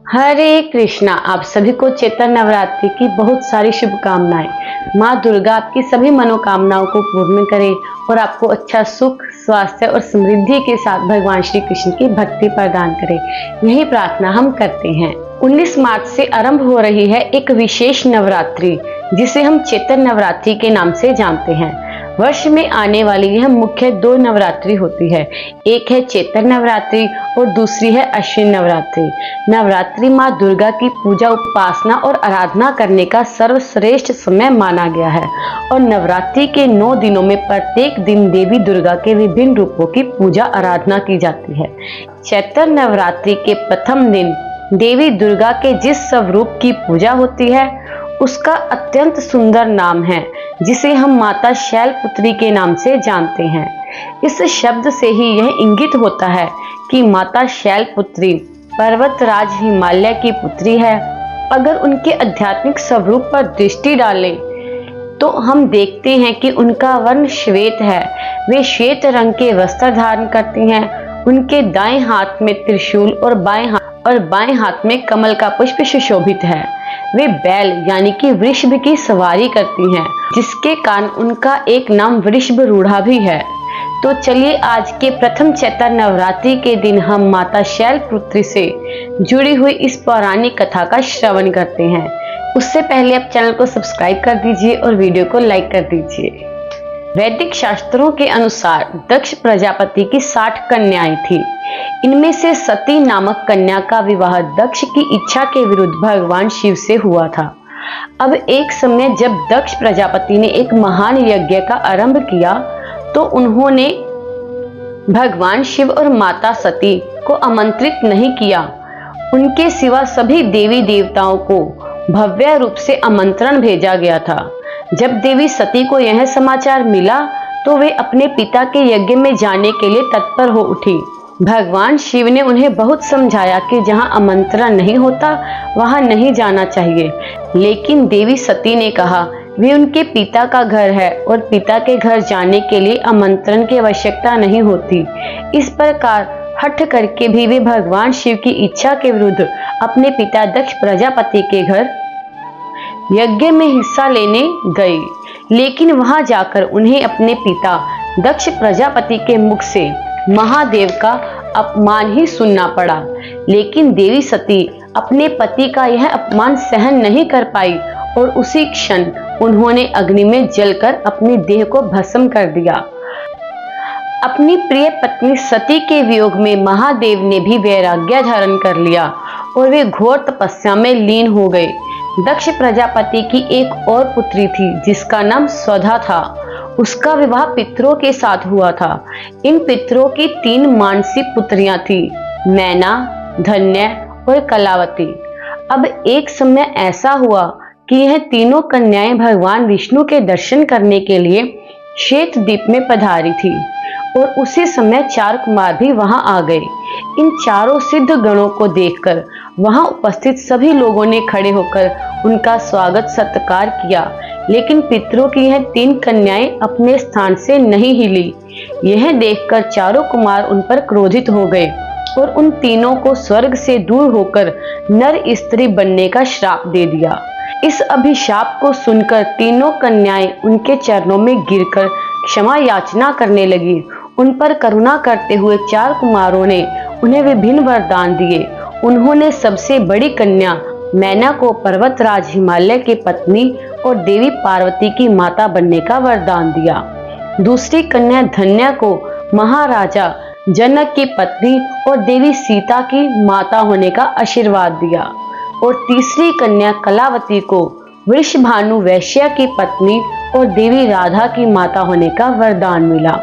हरे कृष्णा। आप सभी को चैत्र नवरात्रि की बहुत सारी शुभकामनाएं। माँ दुर्गा आपकी सभी मनोकामनाओं को पूर्ण करे और आपको अच्छा सुख, स्वास्थ्य और समृद्धि के साथ भगवान श्री कृष्ण की भक्ति प्रदान करे, यही प्रार्थना हम करते हैं। 19 मार्च से आरंभ हो रही है एक विशेष नवरात्रि, जिसे हम चैत्र नवरात्रि के नाम से जानते हैं। वर्ष में आने वाली यह मुख्य 2 नवरात्रि होती है। एक है चैत्र नवरात्रि और दूसरी है अश्विन नवरात्रि। नवरात्रि माँ दुर्गा की पूजा, उपासना और आराधना करने का सर्वश्रेष्ठ समय माना गया है और नवरात्रि के 9 दिनों में प्रत्येक दिन देवी दुर्गा के विभिन्न रूपों की पूजा आराधना की जाती है। चैत्र नवरात्रि के प्रथम दिन देवी दुर्गा के जिस स्वरूप की पूजा होती है उसका अत्यंत सुंदर नाम है, जिसे हम माता शैलपुत्री के नाम से जानते हैं। इस शब्द से ही यह इंगित होता है कि माता शैलपुत्री पर्वतराज हिमालय की पुत्री है। अगर उनके आध्यात्मिक स्वरूप पर दृष्टि डालें तो हम देखते हैं कि उनका वर्ण श्वेत है। वे श्वेत रंग के वस्त्र धारण करती हैं। उनके दाएं हाथ में त्रिशूल और बाएं हाथ में कमल का पुष्प सुशोभित है। वे बैल यानी कि वृषभ की सवारी करती हैं, जिसके कारण उनका एक नाम वृषभरूढ़ा भी है। तो चलिए आज के प्रथम चैत्र नवरात्रि के दिन हम माता शैलपुत्री से जुड़ी हुई इस पौराणिक कथा का श्रवण करते हैं। उससे पहले आप चैनल को सब्सक्राइब कर दीजिए और वीडियो को लाइक कर दीजिए। वैदिक शास्त्रों के अनुसार दक्ष प्रजापति की 60 कन्याएं थी। इनमें से सती नामक कन्या का विवाह दक्ष की इच्छा के विरुद्ध भगवान शिव से हुआ था। अब एक समय जब दक्ष प्रजापति ने एक महान यज्ञ का आरंभ किया तो उन्होंने भगवान शिव और माता सती को आमंत्रित नहीं किया। उनके सिवा सभी देवी देवताओं को भव्य रूप से आमंत्रण भेजा गया था। जब देवी सती को यह समाचार मिला तो वे अपने पिता के यज्ञ में जाने के लिए तत्पर हो उठी। भगवान शिव ने उन्हें बहुत समझाया कि जहां आमंत्रण नहीं होता वहां नहीं जाना चाहिए, लेकिन देवी सती ने कहा वे उनके पिता का घर है और पिता के घर जाने के लिए आमंत्रण की आवश्यकता नहीं होती। इस प्रकार हठ करके भी वे भगवान शिव की इच्छा के विरुद्ध अपने पिता दक्ष प्रजापति के घर यज्ञ में हिस्सा लेने गई, लेकिन वहां जाकर उन्हें अपने पिता दक्ष प्रजापति के मुख से महादेव का अपमान ही सुनना पड़ा। लेकिन देवी सती अपने पति का यह अपमान सहन नहीं कर पाई और उसी क्षण उन्होंने अग्नि में जलकर अपने देह को भस्म कर दिया। अपनी प्रिय पत्नी सती के वियोग में महादेव ने भी वैराग्य धारण कर लिया और वे घोर तपस्या में लीन हो गए। दक्ष प्रजापति की एक और पुत्री थी जिसका नाम स्वधा था। उसका विवाह पितरों के साथ हुआ था। इन पितरों की 3 मानसी पुत्रियां थी, मैना, धन्य और कलावती। अब एक समय ऐसा हुआ कि यह तीनों कन्याएं भगवान विष्णु के दर्शन करने के लिए श्वेत द्वीप में पधारी थी और उसी समय 4 कुमार भी वहां आ गए। इन चारों सिद्ध गणों को देखकर वहां उपस्थित सभी लोगों ने खड़े होकर उनका स्वागत सत्कार किया, लेकिन पितरों की यह 3 कन्याएं अपने स्थान से नहीं हिली। यह देखकर चारों कुमार उन पर क्रोधित हो गए और उन तीनों को स्वर्ग से दूर होकर नर स्त्री बनने का श्राप दे दिया। इस अभिशाप को सुनकर तीनों कन्याएं उनके चरणों में गिरकर क्षमा याचना करने लगी। उन पर करुणा करते हुए 4 कुमारों ने उन्हें विभिन्न वरदान दिए। उन्होंने सबसे बड़ी कन्या मैना को पर्वतराज हिमालय की पत्नी और देवी पार्वती की माता बनने का वरदान दिया। दूसरी कन्या धन्या को महाराजा जनक की पत्नी और देवी सीता की माता होने का आशीर्वाद दिया और तीसरी कन्या कलावती को वृषभानु वैश्य की पत्नी और देवी राधा की माता होने का वरदान मिला।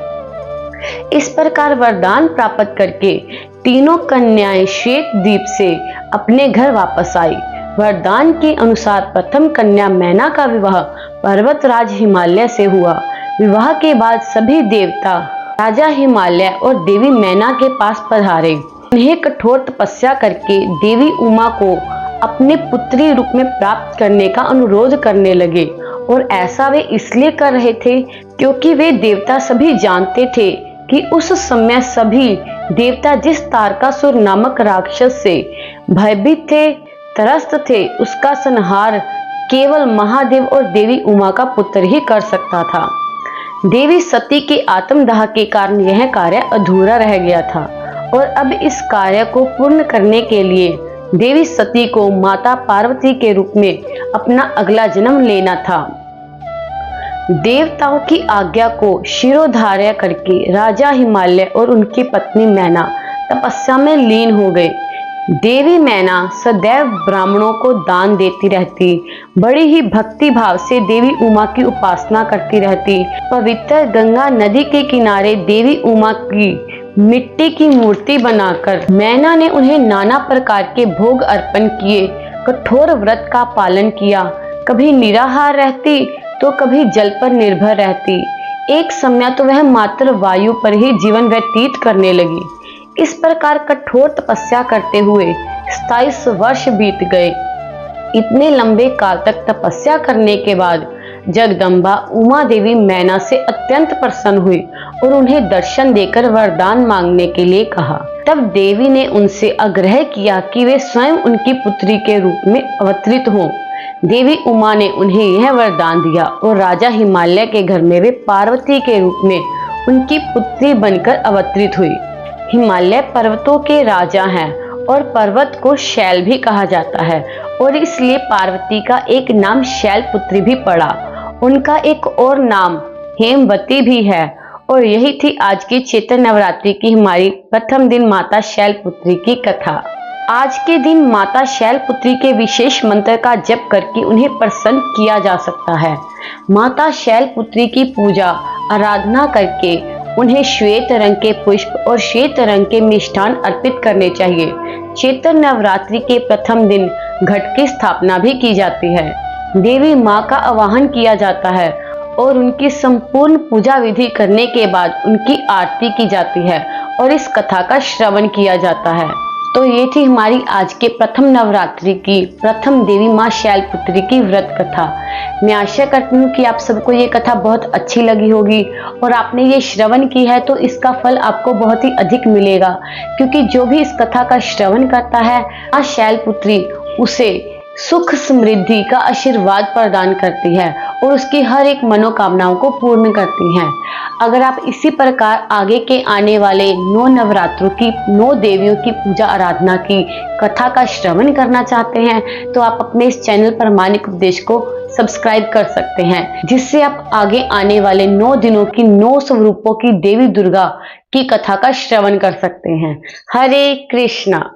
इस प्रकार वरदान प्राप्त करके तीनों कन्याएं श्वेत द्वीप से अपने घर वापस आई। वरदान के अनुसार प्रथम कन्या मैना का विवाह पर्वतराज हिमालय से हुआ। विवाह के बाद सभी देवता राजा हिमालय और देवी मैना के पास पधारे। उन्हें कठोर तपस्या करके देवी उमा को अपने पुत्री रूप में प्राप्त करने का अनुरोध करने लगे और ऐसा वे इसलिए कर रहे थे क्योंकि वे देवता सभी जानते थे कि उस समय सभी देवता जिस तारकासुर नामक राक्षस से भयभीत थे, त्रस्त थे, उसका संहार केवल महादेव और देवी उमा का पुत्र ही कर सकता था। देवी सती के आत्मदाह के कारण यह कार्य अधूरा रह गया था और अब इस कार्य को पूर्ण करने के लिए देवी सती को माता पार्वती के रूप में अपना अगला जन्म लेना था। देवताओं की आज्ञा को शिरोधार्य करके राजा हिमालय और उनकी पत्नी मैना तपस्या में लीन हो गए। देवी मैना सदैव ब्राह्मणों को दान देती रहती, बड़ी ही भक्ति भाव से देवी उमा की उपासना करती रहती। पवित्र गंगा नदी के किनारे देवी उमा की मिट्टी की मूर्ति बनाकर मैना ने उन्हें नाना प्रकार के भोग अर्पण किए, कठोर व्रत का पालन किया, कभी निराहार रहती तो कभी जल पर निर्भर रहती। एक समय तो वह मात्र वायु पर ही जीवन व्यतीत करने लगी। इस प्रकार कठोर तपस्या करते हुए 27 वर्ष बीत गए। इतने लंबे काल तक तपस्या करने के बाद जगदम्बा उमा देवी मैना से अत्यंत प्रसन्न हुई और उन्हें दर्शन देकर वरदान मांगने के लिए कहा। तब देवी ने उनसे आग्रह किया कि वे स्वयं उनकी पुत्री के रूप में अवतरित हों। देवी उमा ने उन्हें यह वरदान दिया और राजा हिमालय के घर में वे पार्वती के रूप में उनकी पुत्री बनकर अवतरित हुई। हिमालय पर्वतों के राजा हैं और पर्वत को शैल भी कहा जाता है और इसलिए पार्वती का एक नाम शैलपुत्री भी पड़ा। उनका एक और नाम हेमवती भी है और यही थी आज की चैत्र नवरात्रि की हमारी प्रथम दिन माता शैलपुत्री की कथा। आज के दिन माता शैलपुत्री के विशेष मंत्र का जप करके उन्हें प्रसन्न किया जा सकता है। माता शैलपुत्री की पूजा आराधना करके उन्हें श्वेत रंग के पुष्प और श्वेत रंग के मिष्ठान अर्पित करने चाहिए। चैत्र नवरात्रि के प्रथम दिन घट की स्थापना भी की जाती है। देवी माँ का आवाहन किया जाता है और उनकी संपूर्ण पूजा विधि करने के बाद उनकी आरती की जाती है और इस कथा का श्रवण किया जाता है। तो ये थी हमारी आज के प्रथम नवरात्रि की प्रथम देवी माँ शैलपुत्री की व्रत कथा। मैं आशा करती हूँ कि आप सबको ये कथा बहुत अच्छी लगी होगी और आपने ये श्रवण की है तो इसका फल आपको बहुत ही अधिक मिलेगा, क्योंकि जो भी इस कथा का श्रवण करता है माँ शैलपुत्री उसे सुख समृद्धि का आशीर्वाद प्रदान करती है और उसकी हर एक मनोकामनाओं को पूर्ण करती हैं। अगर आप इसी प्रकार आगे के आने वाले 9 नवरात्रों की 9 देवियों की पूजा आराधना की कथा का श्रवण करना चाहते हैं तो आप अपने इस चैनल पर मानिक उपदेश को सब्सक्राइब कर सकते हैं, जिससे आप आगे आने वाले 9 दिनों की 9 स्वरूपों की देवी दुर्गा की कथा का श्रवण कर सकते हैं। हरे कृष्णा।